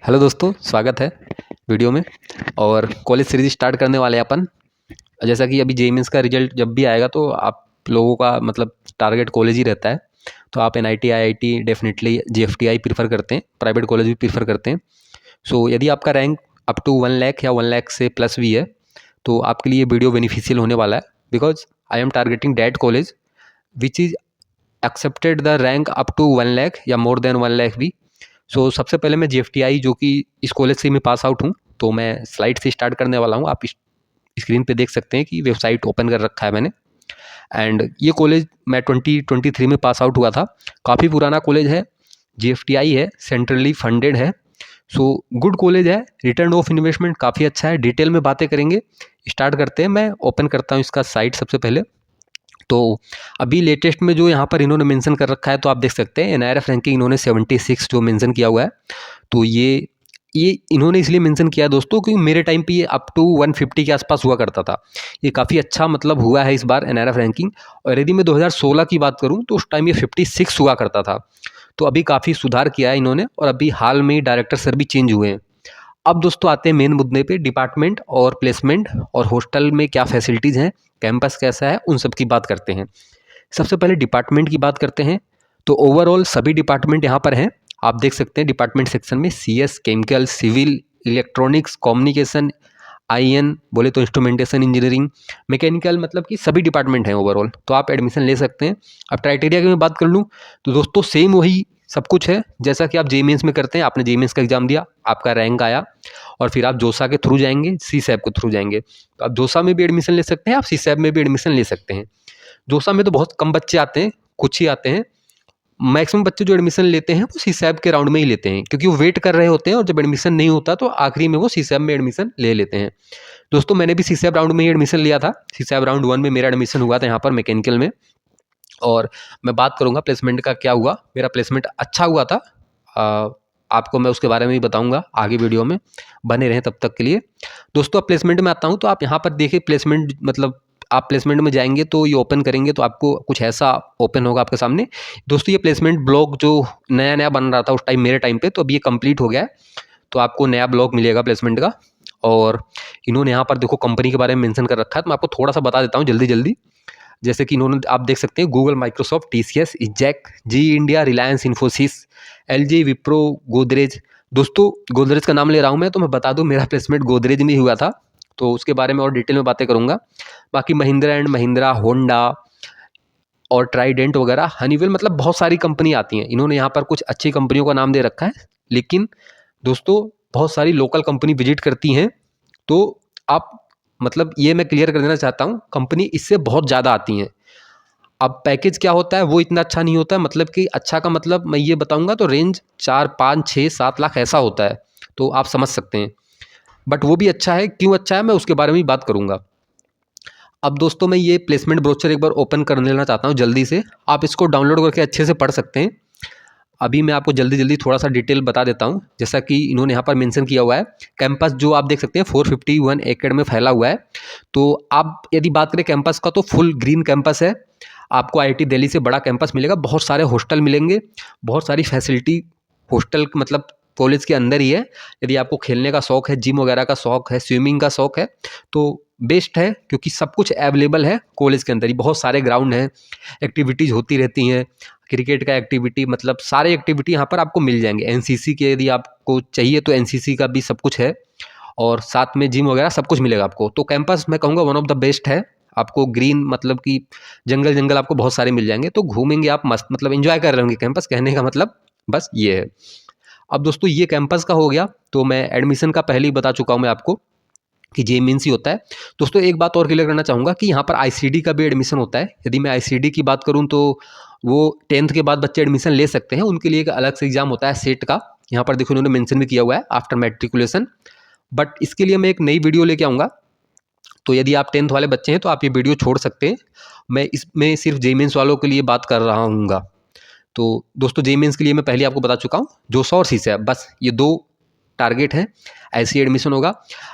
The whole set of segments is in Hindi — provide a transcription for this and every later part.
हेलो दोस्तों, स्वागत है वीडियो में। और कॉलेज सीरीज स्टार्ट करने वाले हैं अपन। जैसा कि अभी जेईई का रिजल्ट जब भी आएगा तो आप लोगों का मतलब टारगेट कॉलेज ही रहता है। तो आप NIT IIT definitely GFTI prefer करते हैं, प्राइवेट कॉलेज भी प्रीफर करते हैं। सो यदि आपका रैंक अप टू 1 लाख या 1 लाख से प्लस भी है तो आपके लिए वीडियो बेनिफिशियल होने वाला है, because I am targeting that college which is accepted the rank up to 1 lakh या मोर देन 1 लाख भी। सो सबसे पहले मैं जीएफटीआई, जो कि इस कॉलेज से मैं पास आउट हूँ, तो मैं स्लाइड से स्टार्ट करने वाला हूँ। आप स्क्रीन पे देख सकते हैं कि वेबसाइट ओपन कर रखा है मैंने। एंड ये कॉलेज मैं 2023 में पास आउट हुआ था। काफ़ी पुराना कॉलेज है, जीएफटीआई है, सेंट्रली फंडेड है। सो गुड कॉलेज है, रिटर्न ऑफ इन्वेस्टमेंट काफ़ी अच्छा है। डिटेल में बातें करेंगे, स्टार्ट करते हैं। मैं ओपन करता हूँ इसका साइट सबसे पहले। तो अभी लेटेस्ट में जो यहाँ पर इन्होंने मेंशन कर रखा है, तो आप देख सकते हैं एनआईआरएफ रैंकिंग इन्होंने 76 जो मेंशन किया हुआ है। तो ये इन्होंने इसलिए मेंशन किया है दोस्तों, क्योंकि मेरे टाइम पे ये अप टू 150 के आसपास हुआ करता था। ये काफ़ी अच्छा मतलब हुआ है इस बार एनआईआरएफ रैंकिंग। और यदि मैं 2016 की बात करूँ तो उस टाइम ये 56 हुआ करता था। तो अभी काफ़ी सुधार किया है इन्होंने, और अभी हाल में डायरेक्टर सर भी चेंज हुए हैं। अब दोस्तों आते हैं मेन मुद्दे पे, डिपार्टमेंट और प्लेसमेंट और हॉस्टल में क्या फैसिलिटीज़ हैं, कैंपस कैसा है, उन सब की बात करते हैं। सबसे पहले डिपार्टमेंट की बात करते हैं। तो ओवरऑल सभी डिपार्टमेंट यहाँ पर हैं। आप देख सकते हैं डिपार्टमेंट सेक्शन में CS, chemical, civil, electronics, communication, IN बोले तो इंस्ट्रूमेंटेशन इंजीनियरिंग, मैकेनिकल, मतलब कि सभी डिपार्टमेंट हैं ओवरऑल। तो आप एडमिशन ले सकते हैं। अब क्राइटेरिया की मैं बात कर लूँ तो दोस्तों सेम वही सब कुछ है जैसा कि आप जेईई मेंस में करते हैं। आपने जेईई मेंस का एग्जाम दिया, आपका रैंक आया, और फिर आप जोसा के थ्रू जाएंगे, सीसैप के थ्रू जाएंगे। तो आप जोसा में भी एडमिशन ले सकते हैं, आप सीसैप में भी एडमिशन ले सकते हैं। जोसा में तो बहुत कम बच्चे आते हैं, कुछ ही आते हैं। मैक्सिमम बच्चे जो एडमिशन लेते हैं वो सीसैप के राउंड में ही लेते हैं, क्योंकि वो वेट कर रहे होते हैं, और जब एडमिशन नहीं होता तो आखिरी में वो सीसैप में एडमिशन ले लेते हैं। दोस्तों मैंने भी सीसैप राउंड में ही एडमिशन लिया था। सीसैप राउंड 1 में मेरा एडमिशन हुआ था यहाँ पर मैकेनिकल में। और मैं बात करूँगा प्लेसमेंट का क्या हुआ। मेरा प्लेसमेंट अच्छा हुआ था। आपको मैं उसके बारे में भी बताऊंगा आगे वीडियो में, बने रहें तब तक के लिए। दोस्तों अब प्लेसमेंट में आता हूँ, तो आप यहाँ पर देखिए प्लेसमेंट, मतलब आप प्लेसमेंट में जाएंगे तो ये ओपन करेंगे तो आपको कुछ ऐसा ओपन होगा आपके सामने। दोस्तों ये प्लेसमेंट ब्लॉग जो नया नया बन रहा था उस टाइम मेरे टाइम पे, तो अब ये कंप्लीट हो गया है। तो आपको नया ब्लॉग मिलेगा प्लेसमेंट का। और इन्होंने यहाँ पर देखो कंपनी के बारे में मेंशन कर रखा है, तो मैं आपको थोड़ा सा बता देता हूँ जल्दी जल्दी। जैसे कि इन्होंने, आप देख सकते हैं, गूगल, माइक्रोसॉफ्ट, टीसीएस, इजैक, जी इंडिया, रिलायंस इन्फोसिस, एलजी, विप्रो, गोदरेज। दोस्तों गोदरेज का नाम ले रहा हूँ मैं, तो मैं बता दूँ मेरा प्लेसमेंट गोदरेज में ही हुआ था। तो उसके बारे में और डिटेल में बातें करूँगा। बाकी महिंद्रा एंड महिंद्रा, होंडा और ट्राइडेंट वगैरह, हनीवेल, मतलब बहुत सारी कंपनी आती हैं। इन्होंने यहाँ पर कुछ अच्छी कंपनियों का नाम दे रखा है, लेकिन दोस्तों बहुत सारी लोकल कंपनी विजिट करती हैं। तो आप, मतलब ये मैं क्लियर कर देना चाहता हूँ, कंपनी इससे बहुत ज़्यादा आती हैं। अब पैकेज क्या होता है वो इतना अच्छा नहीं होता है, मतलब कि अच्छा का मतलब मैं ये बताऊंगा तो रेंज 4, 5, 6, 7 लाख ऐसा होता है। तो आप समझ सकते हैं, बट वो भी अच्छा है। क्यों अच्छा है मैं उसके बारे में भी बात करूंगा। अब दोस्तों मैं ये प्लेसमेंट ब्रोचर एक बार ओपन कर लेना चाहता हूँ जल्दी से। आप इसको डाउनलोड करके अच्छे से पढ़ सकते हैं। अभी मैं आपको जल्दी जल्दी थोड़ा सा डिटेल बता देता हूँ। जैसा कि इन्होंने यहाँ पर मेंशन किया हुआ है, कैंपस जो आप देख सकते हैं 451 एकड़ में फैला हुआ है। तो आप यदि बात करें कैंपस का, तो फुल ग्रीन कैंपस है। आपको आईआईटी दिल्ली से बड़ा कैंपस मिलेगा, बहुत सारे हॉस्टल मिलेंगे, बहुत सारी फैसिलिटी। हॉस्टल मतलब कॉलेज के अंदर ही है। यदि आपको खेलने का शौक है, जिम वगैरह का शौक है, स्विमिंग का शौक है, तो बेस्ट है, क्योंकि सब कुछ अवेलेबल है कॉलेज के अंदर ही। बहुत सारे ग्राउंड हैं, एक्टिविटीज़ होती रहती हैं, क्रिकेट का एक्टिविटी, मतलब सारे एक्टिविटी यहाँ पर आपको मिल जाएंगे। एनसीसी के यदि आपको चाहिए तो एनसीसी का भी सब कुछ है, और साथ में जिम वगैरह सब कुछ मिलेगा आपको। तो कैंपस मैं कहूँगा वन ऑफ द बेस्ट है। आपको ग्रीन, मतलब कि जंगल जंगल आपको बहुत सारे मिल जाएंगे, तो घूमेंगे आप मस्त, मतलब एंजॉय कर रहे होंगे कैंपस, कहने का मतलब बस ये है। अब दोस्तों ये कैंपस का हो गया। तो मैं एडमिशन का पहले ही बता चुका हूँ मैं आपको कि जे मीन्स ही होता है। दोस्तों एक बात और क्लियर करना चाहूँगा कि यहाँ पर आईसीडी का भी एडमिशन होता है। यदि मैं आईसीडी की बात करूँ तो वो 10th के बाद बच्चे एडमिशन ले सकते हैं, उनके लिए एक अलग से एग्जाम होता है सेट का। यहाँ पर देखो इन्होंने मेंशन भी किया हुआ है, आफ्टर मैट्रिकुलेशन। बट इसके लिए मैं एक नई वीडियो लेके आऊँगा। तो यदि आप 10th वाले बच्चे हैं तो आप ये वीडियो छोड़ सकते हैं। मैं इसमें सिर्फ जे मीन्स वालों के लिए बात कर रहा हूँगा। तो दोस्तों जे मीन्स के लिए मैं पहले आपको बता चुका हूँ, जोसा और सीसैप, बस ये दो टारगेट है, ऐसे ही एडमिशन होगा।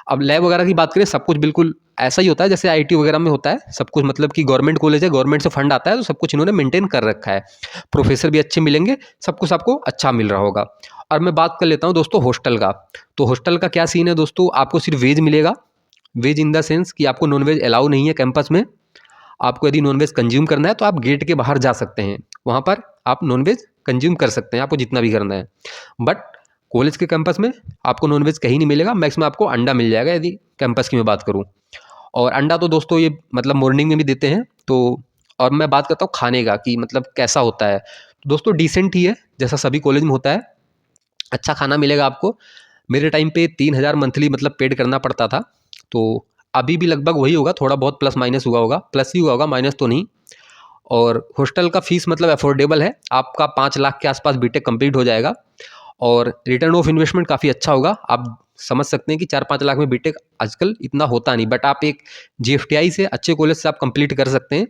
अब लैब वगैरह की बात करें, सब कुछ बिल्कुल ऐसा ही होता है जैसे आईटी वगैरह में होता है, सब कुछ मतलब कि गवर्नमेंट कॉलेज है, गवर्नमेंट से फंड आता है, तो सब कुछ इन्होंने मेंटेन कर रखा है। प्रोफेसर भी अच्छे मिलेंगे, सब कुछ आपको अच्छा मिल रहा होगा। और मैं बात कर लेता हूँ दोस्तों हॉस्टल का। तो हॉस्टल का क्या सीन है दोस्तों, आपको सिर्फ वेज मिलेगा। वेज इन द सेंस कि आपको नॉनवेज अलाउ नहीं है कैंपस में। आपको यदि नॉनवेज कंज्यूम करना है तो आप गेट के बाहर जा सकते हैं, वहाँ पर आप नॉनवेज कंज्यूम कर सकते हैं, आपको जितना भी करना है। बट कॉलेज के कैंपस में आपको नॉनवेज कहीं नहीं मिलेगा, मैक्सिमम आपको अंडा मिल जाएगा यदि कैंपस की मैं बात करूँ। और अंडा तो दोस्तों ये मतलब मॉर्निंग में भी देते हैं। तो और मैं बात करता हूँ खाने का कि मतलब कैसा होता है, तो दोस्तों डिसेंट ही है, जैसा सभी कॉलेज में होता है। अच्छा खाना मिलेगा आपको। मेरे टाइम पे 3,000 मंथली मतलब पेड करना पड़ता था, तो अभी भी लगभग वही होगा, थोड़ा बहुत प्लस माइनस हुआ होगा, प्लस ही हुआ होगा, माइनस तो नहीं। और हॉस्टल का फीस मतलब अफोर्डेबल है, आपका 5 लाख के आसपास बीटेक कंप्लीट हो जाएगा। और रिटर्न ऑफ इन्वेस्टमेंट काफ़ी अच्छा होगा। आप समझ सकते हैं कि 4-5 लाख में बीटेक आजकल इतना होता नहीं, बट आप एक जीएफटीआई से अच्छे कॉलेज से आप कंप्लीट कर सकते हैं।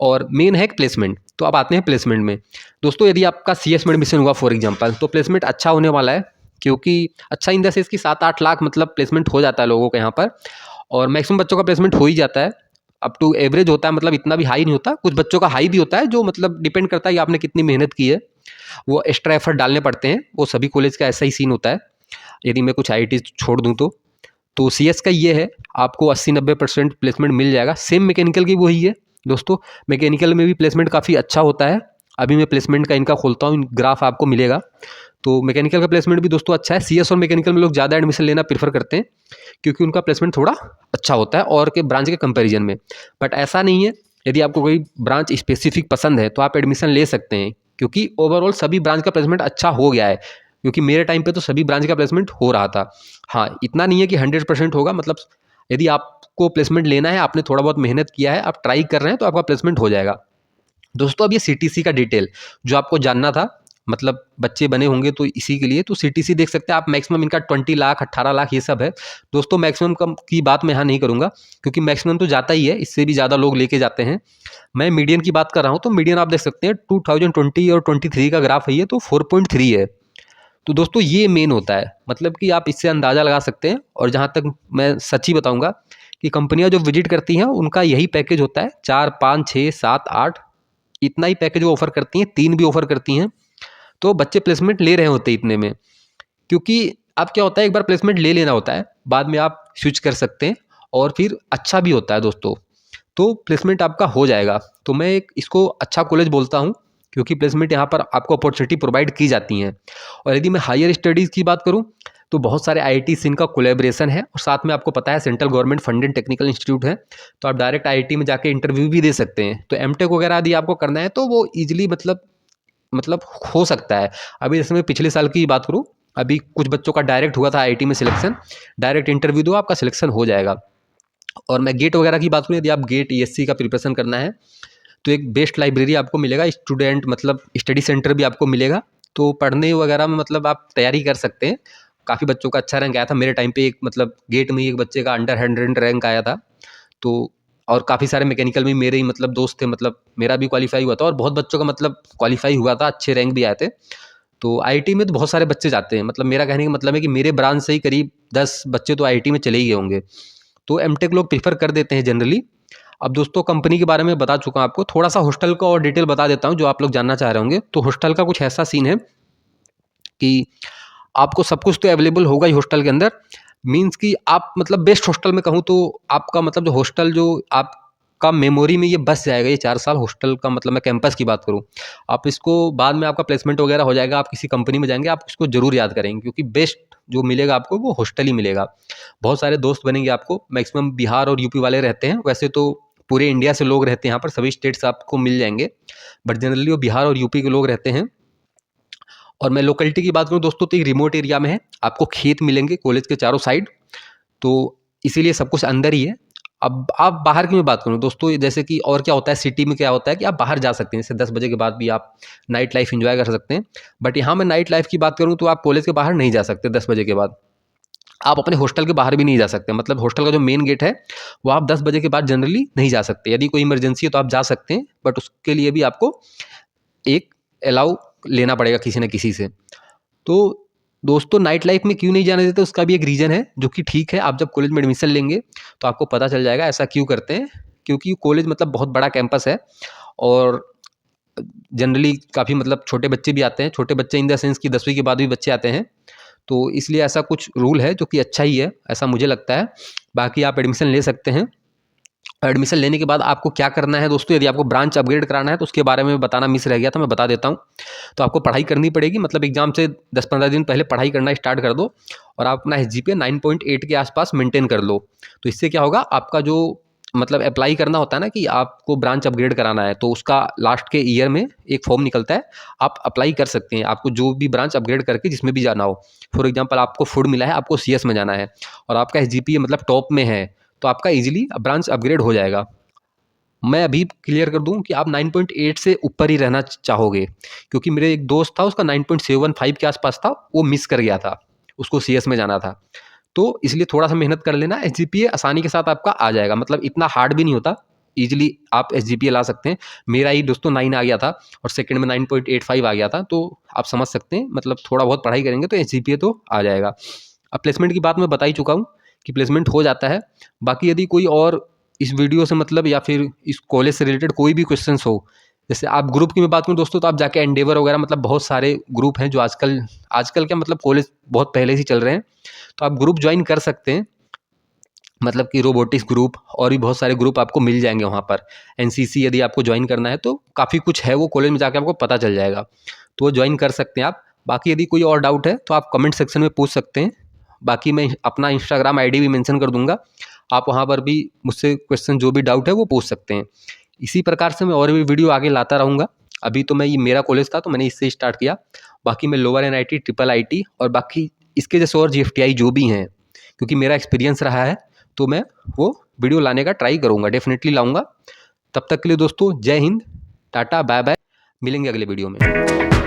और मेन है प्लेसमेंट। तो अब आते हैं प्लेसमेंट में। दोस्तों यदि आपका सीएस में एडमिशन हुआ फॉर एग्जांपल, तो प्लेसमेंट अच्छा होने वाला है, क्योंकि अच्छा इन द सेंस कि 7-8 लाख मतलब प्लेसमेंट हो जाता है लोगों के यहाँ पर। और मैक्सिमम बच्चों का प्लेसमेंट हो ही जाता है, अप टू एवरेज होता है, मतलब इतना भी हाई नहीं होता। कुछ बच्चों का हाई भी होता है, जो मतलब डिपेंड करता है कि आपने कितनी मेहनत की है, वो एक्स्ट्रा एफर्ट डालने पड़ते हैं। वो सभी कॉलेज का ऐसा ही सीन होता है, यदि मैं कुछ आईआईटी छोड़ दूँ तो सीएस का ये है, आपको 80-90% प्लेसमेंट मिल जाएगा। सेम मैकेनिकल की वही है दोस्तों, मैकेनिकल में भी प्लेसमेंट काफ़ी अच्छा होता है। अभी मैं प्लेसमेंट का इनका खोलता हूँ, ग्राफ आपको मिलेगा। तो मैकेनिकल का प्लेसमेंट भी दोस्तों अच्छा है। सीएस और मैकेनिकल में लोग ज़्यादा एडमिशन लेना प्रेफर करते हैं, क्योंकि उनका प्लेसमेंट थोड़ा अच्छा होता है और के ब्रांच के कंपैरिजन में। बट ऐसा नहीं है, यदि आपको कोई ब्रांच स्पेसिफिक पसंद है तो आप एडमिशन ले सकते हैं, क्योंकि ओवरऑल सभी ब्रांच का प्लेसमेंट अच्छा हो गया है। क्योंकि मेरे टाइम पे तो सभी ब्रांच का प्लेसमेंट हो रहा था। हाँ, इतना नहीं है कि 100% होगा, मतलब यदि आपको प्लेसमेंट लेना है, आपने थोड़ा बहुत मेहनत किया है, आप ट्राई कर रहे हैं, तो आपका प्लेसमेंट हो जाएगा। दोस्तों अब ये सीटीसी का डिटेल जो आपको जानना था, मतलब बच्चे बने होंगे तो इसी के लिए, तो सीटीसी देख सकते हैं आप। मैक्सिमम इनका 20 लाख 18 लाख ये सब है दोस्तों। मैक्सिमम कम की बात मैं यहाँ नहीं करूँगा, क्योंकि मैक्सिमम तो जाता ही है, इससे भी ज़्यादा लोग लेके जाते हैं। मैं मीडियन की बात कर रहा हूँ, तो मीडियन आप देख सकते हैं 2020 और 23 का ग्राफ है ये, तो 4.3 है। तो दोस्तों ये मेन होता है, मतलब कि आप इससे अंदाज़ा लगा सकते हैं। और जहाँ तक मैं सच ही बताऊँगा कि कंपनियाँ जो विजिट करती हैं उनका यही पैकेज होता है, 4, 5, 6, 7, 8 इतना ही पैकेज वो ऑफर करती हैं, 3 भी ऑफर करती हैं। तो बच्चे प्लेसमेंट ले रहे होते हैं इतने में, क्योंकि अब क्या होता है, एक बार प्लेसमेंट ले लेना होता है, बाद में आप स्विच कर सकते हैं, और फिर अच्छा भी होता है दोस्तों। तो प्लेसमेंट आपका हो जाएगा। तो मैं एक इसको अच्छा कॉलेज बोलता हूँ, क्योंकि प्लेसमेंट यहाँ पर आपको अपॉर्चुनिटी प्रोवाइड की जाती हैं। और यदि मैं हायर स्टडीज़ की बात करूँ, तो बहुत सारे आईआईटी से इनका कोलैबोरेशन है, और साथ में आपको पता है central government funded technical institute है, तो आप डायरेक्ट आईआईटी में जाके इंटरव्यू भी दे सकते हैं। तो एमटेक वगैरह यदि आपको करना है तो वो ईजिली मतलब हो सकता है। अभी जैसे मैं पिछले साल की बात करूँ, अभी कुछ बच्चों का डायरेक्ट हुआ था आईआईटी में सिलेक्शन, डायरेक्ट इंटरव्यू दो, आपका सिलेक्शन हो जाएगा। और मैं गेट वगैरह की बात करूँ, यदि आप गेट ईएससी का प्रिपरेशन करना है, तो एक बेस्ट लाइब्रेरी आपको मिलेगा, स्टूडेंट मतलब स्टडी सेंटर भी आपको मिलेगा। तो पढ़ने वगैरह में मतलब आप तैयारी कर सकते हैं। काफ़ी बच्चों का अच्छा रैंक आया था मेरे टाइम पे, एक मतलब गेट में ही एक बच्चे का अंडर 100 रैंक आया था। तो और काफ़ी सारे मैकेनिकल में मेरे ही मतलब दोस्त थे, मतलब मेरा भी क्वालिफाई हुआ था, और बहुत बच्चों का मतलब क्वालिफाई हुआ था, अच्छे रैंक भी आए थे। तो आईआईटी में तो बहुत सारे बच्चे जाते हैं, मतलब मेरा कहने का मतलब है कि मेरे ब्रांच से ही करीब 10 बच्चे तो आईआईटी में चले ही गए होंगे। तो एमटेक लोग प्रेफर कर देते हैं जनरली। अब दोस्तों कंपनी के बारे में बता चुका हूँ आपको, थोड़ा सा हॉस्टल का और डिटेल बता देता हूँ जो आप लोग जानना चाह रहे होंगे। तो हॉस्टल का कुछ ऐसा सीन है कि आपको सब कुछ तो अवेलेबल होगा ही हॉस्टल के अंदर। मीन्स कि आप मतलब बेस्ट हॉस्टल में कहूँ तो आपका मतलब जो हॉस्टल जो आपका मेमोरी में ये बस जाएगा, ये 4 साल हॉस्टल का, मतलब मैं कैंपस की बात करूँ, आप इसको बाद में आपका प्लेसमेंट वगैरह हो जाएगा, आप किसी कंपनी में जाएंगे, आप इसको जरूर याद करेंगे, क्योंकि बेस्ट जो मिलेगा आपको वो हॉस्टल ही मिलेगा। बहुत सारे दोस्त बनेंगे आपको, मैक्सिमम बिहार और यूपी वाले रहते हैं, वैसे तो पूरे इंडिया से लोग रहते हैं यहाँ पर, सभी स्टेट्स आपको मिल जाएंगे, बट जनरली वो बिहार और यूपी के लोग रहते हैं। और मैं लोकेलिटी की बात करूँ दोस्तों, तो एक रिमोट एरिया में है, आपको खेत मिलेंगे कॉलेज के चारों साइड, तो इसीलिए सब कुछ अंदर ही है। अब आप बाहर की मैं बात करूँ दोस्तों, जैसे कि और क्या होता है सिटी में, क्या होता है कि आप बाहर जा सकते हैं, जैसे 10 बजे के बाद भी आप नाइट लाइफ एंजॉय कर सकते हैं। बट यहाँ मैं नाइट लाइफ की बात करूँ तो आप कॉलेज के बाहर नहीं जा सकते 10 बजे के बाद, आप अपने हॉस्टल के बाहर भी नहीं जा सकते। मतलब हॉस्टल का जो मेन गेट है वो आप 10 बजे के बाद जनरली नहीं जा सकते। यदि कोई इमरजेंसी है तो आप जा सकते हैं, बट उसके लिए भी आपको एक अलाउ लेना पड़ेगा किसी न किसी से। तो दोस्तों नाइट लाइफ में क्यों नहीं जाने देते उसका भी एक रीज़न है जो कि ठीक है। आप जब कॉलेज में एडमिशन लेंगे तो आपको पता चल जाएगा ऐसा क्यों करते हैं। क्योंकि कॉलेज मतलब बहुत बड़ा कैंपस है और जनरली काफ़ी मतलब छोटे बच्चे भी आते हैं। छोटे बच्चे इन द सेंस कि 10वीं के बाद भी बच्चे आते हैं। तो इसलिए ऐसा कुछ रूल है जो कि अच्छा ही है, ऐसा मुझे लगता है। बाकी आप एडमिशन ले सकते हैं। एडमिशन लेने के बाद आपको क्या करना है दोस्तों, यदि आपको ब्रांच अपग्रेड कराना है तो उसके बारे में बताना मिस रह गया था, मैं बता देता हूँ। तो आपको पढ़ाई करनी पड़ेगी, मतलब एग्जाम से 10-15 दिन पहले पढ़ाई करना स्टार्ट कर दो और आप अपना SGPA 9.8 के आसपास मेंटेन कर लो। तो इससे क्या होगा, आपका जो मतलब अप्लाई करना होता है ना कि आपको ब्रांच अपग्रेड कराना है, तो उसका लास्ट के ईयर में एक फॉर्म निकलता है, आप अप्लाई कर सकते हैं। आपको जो भी ब्रांच अपग्रेड करके जिसमें भी जाना हो, फॉर एग्जाम्पल आपको फूड मिला है, आपको CS में जाना है और आपका SGPA मतलब टॉप में है, तो आपका ईजिली ब्रांच अपग्रेड हो जाएगा। मैं अभी क्लियर कर दूं कि आप 9.8 से ऊपर ही रहना चाहोगे, क्योंकि मेरे एक दोस्त था, उसका 9.75 के आसपास था, वो मिस कर गया था, उसको CS में जाना था। तो इसलिए थोड़ा सा मेहनत कर लेना, SGPA आसानी के साथ आपका आ जाएगा, मतलब इतना हार्ड भी नहीं होता, ईजिली आप SGPA ला सकते हैं। मेरा ही दोस्तों 9 आ गया था और सेकंड में 9.85 आ गया था, तो आप समझ सकते हैं, मतलब थोड़ा बहुत पढ़ाई करेंगे तो SGPA तो आ जाएगा। अब प्लेसमेंट की बात मैं बता ही चुका हूँ कि प्लेसमेंट हो जाता है। बाकी यदि कोई और इस वीडियो से मतलब या फिर इस कॉलेज से रिलेटेड कोई भी क्वेश्चंस हो, जैसे आप ग्रुप की मैं बात करूँ दोस्तों, तो आप जाके एंडेवर वगैरह मतलब बहुत सारे ग्रुप हैं जो आजकल आजकल क्या मतलब कॉलेज बहुत पहले से चल रहे हैं, तो आप ग्रुप ज्वाइन कर सकते हैं। मतलब कि रोबोटिक्स ग्रुप और भी बहुत सारे ग्रुप आपको मिल जाएंगे वहाँ पर। NCC यदि आपको ज्वाइन करना है तो काफ़ी कुछ है, वो कॉलेज में जाकर आपको पता चल जाएगा, तो वो ज्वाइन कर सकते हैं आप। बाकी यदि कोई और डाउट है तो आप कमेंट सेक्शन में पूछ सकते हैं। बाकी मैं अपना इंस्टाग्राम ID भी मेंशन कर दूंगा, आप वहाँ पर भी मुझसे क्वेश्चन जो भी डाउट है वो पूछ सकते हैं। इसी प्रकार से मैं और भी वीडियो आगे लाता रहूँगा। अभी तो मैं ये मेरा कॉलेज था तो मैंने इससे स्टार्ट किया, बाकी मैं लोअर NIT, ट्रिपल IT और बाकी इसके जैसे और GFTI जो भी हैं, क्योंकि मेरा एक्सपीरियंस रहा है, तो मैं वो वीडियो लाने का ट्राई करूँगा, डेफिनेटली लाऊंगा। तब तक के लिए दोस्तों जय हिंद, टाटा, बाय बाय, मिलेंगे अगले वीडियो में।